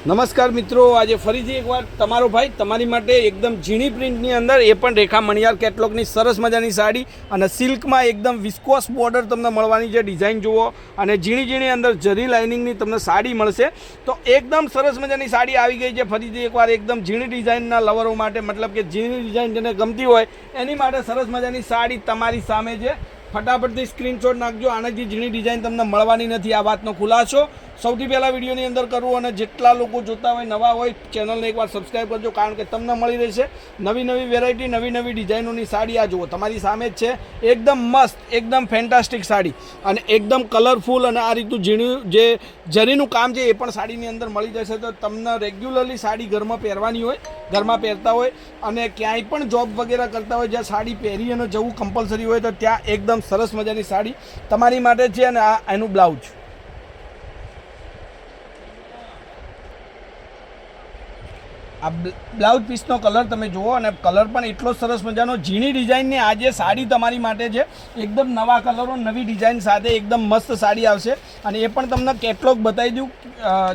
નમસ્કાર મિત્રો, આજે ફરીથી એકવાર તમારો ભાઈ તમારી માટે એકદમ ઝીણી પ્રિન્ટની અંદર એ પણ રેખા મણિયાર કેટલોગની સરસ મજાની સાડી અને સિલ્કમાં એકદમ વિસ્કોસ બોર્ડર તમને મળવાની છે. ડિઝાઇન જુઓ અને ઝીણી ઝીણી અંદર જરી લાઇનિંગની તમને સાડી મળશે. તો એકદમ સરસ મજાની સાડી આવી ગઈ છે ફરીથી એકવાર એકદમ ઝીણી ડિઝાઇનના લવરો માટે, મતલબ કે ઝીણી ડિઝાઇન જેને ગમતી હોય એની માટે સરસ મજાની સાડી તમારી સામે છે. ફટાફટથી સ્ક્રીનશોટ નાખજો. આનાથી ઝીણી ડિઝાઇન તમને મળવાની નથી, આ વાતનો ખુલાસો સૌથી પહેલાં વિડીયોની અંદર કરવું. અને જેટલા લોકો જોતા હોય નવા હોય ચેનલને એકવાર સબસ્ક્રાઈબ કરજો, કારણ કે તમને મળી રહેશે નવી નવી વેરાયટી, નવી નવી ડિઝાઇનોની સાડી. આ જુઓ તમારી સામે જ છે, એકદમ મસ્ત, એકદમ ફેન્ટાસ્ટિક સાડી અને એકદમ કલરફુલ અને આ રીતનું ઝીણું જે જરીનું કામ છે એ પણ સાડીની અંદર મળી જશે. તો તમને રેગ્યુલરલી સાડી ઘરમાં પહેરવાની હોય, ઘરમાં પહેરતા હોય અને ક્યાંય પણ જોબ વગેરે કરતા હોય જ્યાં સાડી પહેરી અને જવું કમ્પલસરી હોય તો ત્યાં એકદમ સરસ મજાની સાડી તમારી માટે છે. અને આ એનું બ્લાઉઝ, આ બ્લાઉઝ પીસનો કલર તમે જુઓ અને કલર પણ એટલો સરસ મજાનો ઝીણી ડિઝાઇનની આજે સાડી તમારી માટે છે. એકદમ નવા કલરો, નવી ડિઝાઇન સાથે એકદમ મસ્ત સાડી આવશે. અને એ પણ તમને કેટલોગ બતાવી દઉં,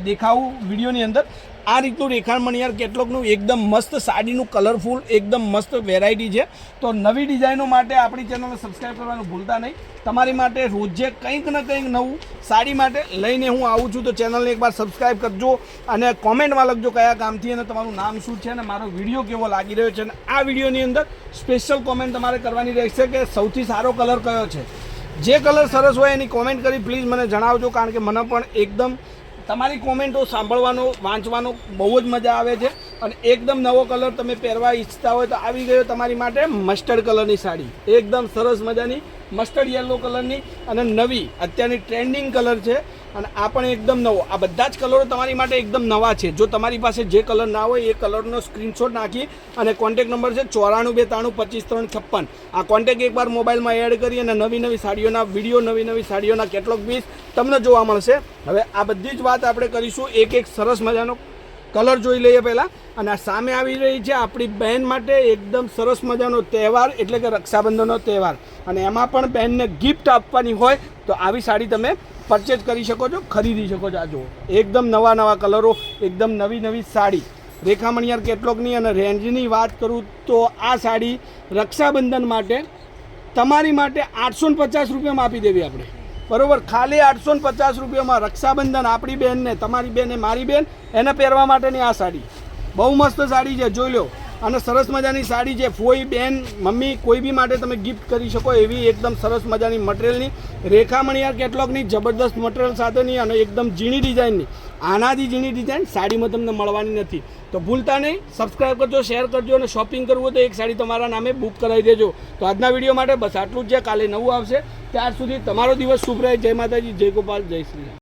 દેખાવું વિડીયોની અંદર. આ રીતનું રેખા મણિયાર કેટલોગનું એકદમ મસ્ત સાડીનું કલરફુલ એકદમ મસ્ત વેરાયટી છે. તો નવી ડિઝાઇનો માટે આપણી ચેનલને સબસ્ક્રાઈબ કરવાનું ભૂલતા નહીં. તમારી માટે રોજે કંઈક ને કંઈક નવું સાડી માટે લઈને હું આવું છું. તો ચેનલને એકવાર સબસ્ક્રાઈબ કરજો અને કોમેન્ટમાં લખજો કયા કામથી અને તમારું નામ શું છે અને મારો વિડીયો કેવો લાગી રહ્યો છે. અને આ વિડીયોની અંદર સ્પેશિયલ કોમેન્ટ તમારે કરવાની રહેશે કે સૌથી સારો કલર કયો છે. જે કલર સરસ હોય એની કોમેન્ટ કરી પ્લીઝ મને જણાવજો, કારણ કે મને પણ એકદમ તમારી કોમેન્ટો સાંભળવાનો, વાંચવાનો બહુ જ મજા આવે છે. અને એકદમ નવો કલર તમે પહેરવા ઈચ્છતા હોય તો આવી ગયો તમારી માટે મસ્ટર્ડ કલરની સાડી, એકદમ સરસ મજાની મસ્ટર્ડ યલો કલરની અને નવી અત્યારની ટ્રેન્ડિંગ કલર છે. અને આ પણ એકદમ નવો. આ બધા જ કલરો તમારી માટે એકદમ નવા છે. જો તમારી પાસે જે કલર ના હોય એ કલરનો સ્ક્રીનશોટ નાખી અને કોન્ટેક નંબર છે 9423255356. આ કોન્ટેક એકવાર મોબાઈલમાં એડ કરી અને નવી નવી સાડીઓના વિડીયો, નવી નવી સાડીઓના કેટલોગ પીસ તમને જોવા મળશે. હવે આ બધી જ વાત આપણે કરીશું. એક એક સરસ મજાનો કલર જોઈ લઈએ પહેલાં. અને આ સામે આવી રહી છે આપણી બહેન માટે એકદમ સરસ મજાનો તહેવાર, એટલે કે રક્ષાબંધનનો તહેવાર. અને એમાં પણ બહેનને ગિફ્ટ આપવાની હોય તો આવી સાડી તમે પરચેઝ કરી શકો છો, ખરીદી શકો છો. આ જુઓ એકદમ નવા નવા કલરો, એકદમ નવી નવી સાડી રેખા મણિયાર કેટલોગની. અને રેન્જની વાત કરું તો આ સાડી રક્ષાબંધન માટે તમારી માટે 850 રૂપિયામાં આપી દેવી આપણે, બરોબર. ખાલી 850 રૂપિયામાં રક્ષાબંધન આપણી બહેનને, તમારી બહેન, મારી બહેન, એને પહેરવા માટેની આ સાડી બહુ મસ્ત સાડી છે, જોઈ લો. અને સરસ મજાની સાડી છે. ફોઈ, બેન, મમ્મી કોઈ બી માટે તમે ગિફ્ટ કરી શકો એવી એકદમ સરસ મજાની મટીરિયલની રેખા મણિયાર કેટલોગની જબરદસ્ત મટીરિયલ સાથેની અને એકદમ ઝીણી ડિઝાઇનની. આનાથી ઝીણી ડિઝાઇન સાડીમાં તમને મળવાની નથી. તો ભૂલતા નહીં, સબસ્ક્રાઈબ કરજો, શેર કરજો અને શોપિંગ કરવું હોય તો એક સાડી તમારા નામે બુક કરાવી દેજો. તો આજના વિડીયો માટે બસ આટલું જ છે. કાલે નવું આવશે. ત્યાર સુધી તમારો દિવસ શુભ રહે. જય માતાજી, જય ગોપાલ, જય શ્રી રામ.